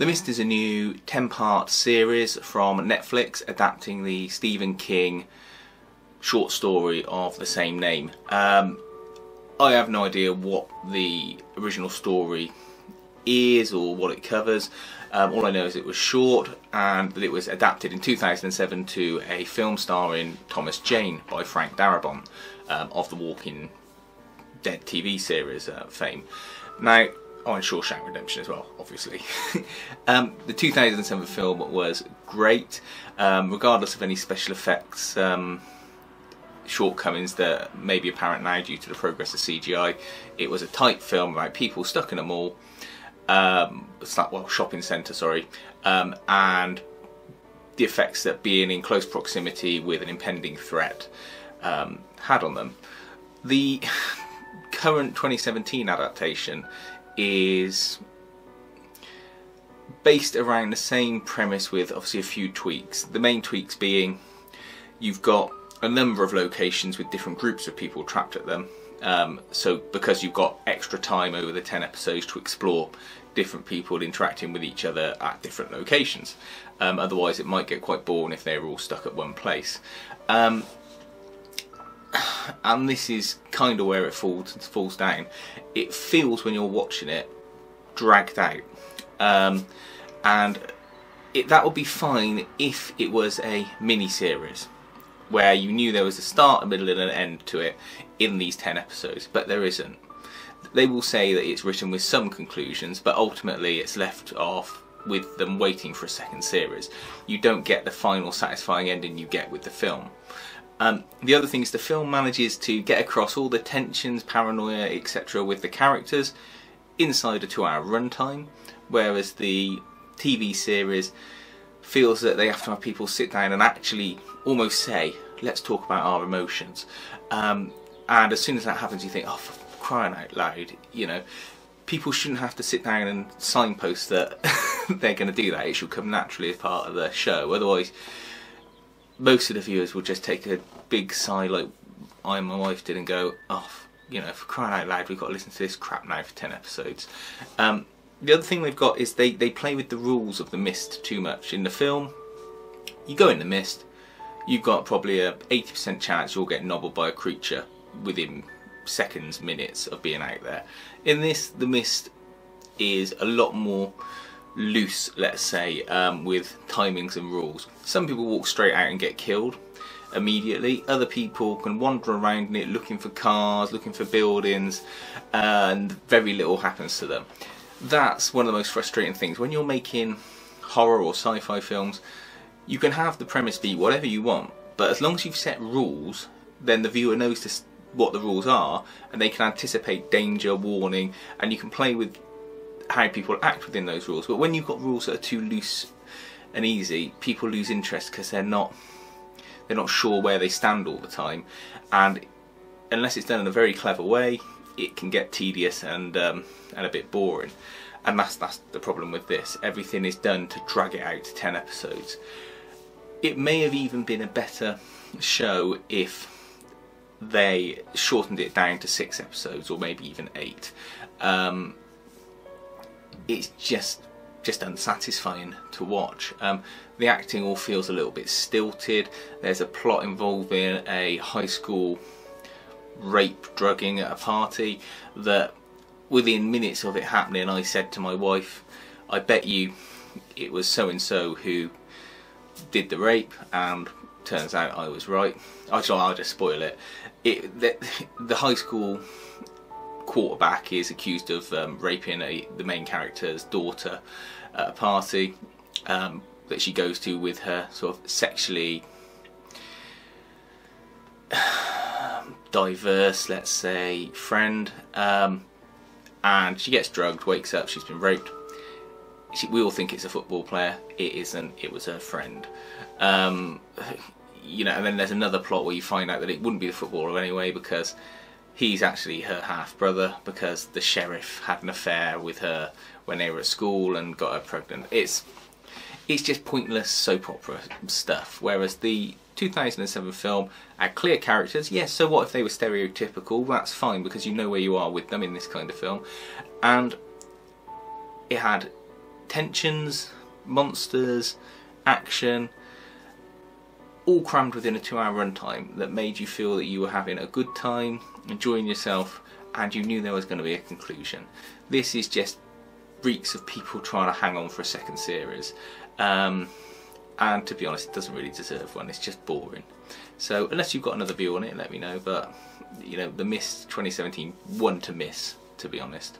The Mist is a new 10-part series from Netflix adapting the Stephen King short story of the same name. I have no idea what the original story is or what it covers. All I know is it was short and that it was adapted in 2007 to a film starring Thomas Jane by Frank Darabont of the Walking Dead TV series fame. Now, and Shawshank Redemption as well, obviously. The 2007 film was great, regardless of any special effects shortcomings that may be apparent now due to the progress of CGI. It was a tight film about people stuck in a mall, shopping centre, sorry, and the effects that being in close proximity with an impending threat had on them. The current 2017 adaptation is based around the same premise with obviously a few tweaks. The main tweaks being you've got a number of locations with different groups of people trapped at them, so because you've got extra time over the 10 episodes to explore different people interacting with each other at different locations. Otherwise it might get quite boring if they're all stuck at one place. And this is kind of where it falls down. It feels, when you're watching it, dragged out, and that would be fine if it was a mini-series where you knew there was a start, a middle and an end to it in these 10 episodes, but there isn't. They will say that it's written with some conclusions, but ultimately it's left off with them waiting for a second series. You don't get the final satisfying ending you get with the film. The other thing is the film manages to get across all the tensions, paranoia, etc. with the characters inside a 2-hour runtime, whereas the TV series feels that they have to have people sit down and actually almost say, let's talk about our emotions. And as soon as that happens you think, oh, for crying out loud, you know, people shouldn't have to sit down and signpost that they're going to do that. It should come naturally as part of the show. Otherwise, most of the viewers will just take a big sigh like I and my wife did and go, oh, you know, for crying out loud, we've got to listen to this crap now for 10 episodes. The other thing they've got is they play with the rules of the Mist too much. In the film, you go in the Mist, you've got probably a 80% chance you'll get nobbled by a creature within seconds, minutes of being out there. In this, the Mist is a lot more loose, let's say, with timings and rules. Some people walk straight out and get killed immediately. Other people can wander around in it looking for cars, looking for buildings, and very little happens to them. That's one of the most frustrating things. When you're making horror or sci-fi films, you can have the premise be whatever you want, but as long as you've set rules, then the viewer knows what the rules are, and they can anticipate danger, warning, and you can play with how people act within those rules. But when you've got rules that are too loose and easy, people lose interest because they're not sure where they stand all the time, and unless it's done in a very clever way, it can get tedious and a bit boring. And that's the problem with this. Everything is done to drag it out to 10 episodes. It may have even been a better show if they shortened it down to 6 episodes or maybe even 8. It's just unsatisfying to watch. The acting all feels a little bit stilted. There's a plot involving a high school rape drugging at a party that within minutes of it happening I said to my wife, I bet you it was so and so who did the rape, and turns out I was right. I'll just spoil it. The high school quarterback is accused of raping the main character's daughter at a party that she goes to with her sort of sexually diverse, let's say, friend, and she gets drugged, wakes up, she's been raped. We all think it's a football player. It isn't. It was her friend. You know, and then there's another plot where you find out that it wouldn't be the footballer anyway because he's actually her half-brother, because the sheriff had an affair with her when they were at school and got her pregnant. It's just pointless soap opera stuff, whereas the 2007 film had clear characters. Yes, so what if they were stereotypical? That's fine, because you know where you are with them in this kind of film. And it had tensions, monsters, action, all crammed within a 2-hour runtime that made you feel that you were having a good time, enjoying yourself, and you knew there was going to be a conclusion. This is just reeks of people trying to hang on for a second series, and to be honest, it doesn't really deserve one. It's just boring. So unless you've got another view on it, let me know. But you know, The Mist 2017, one to miss, to be honest.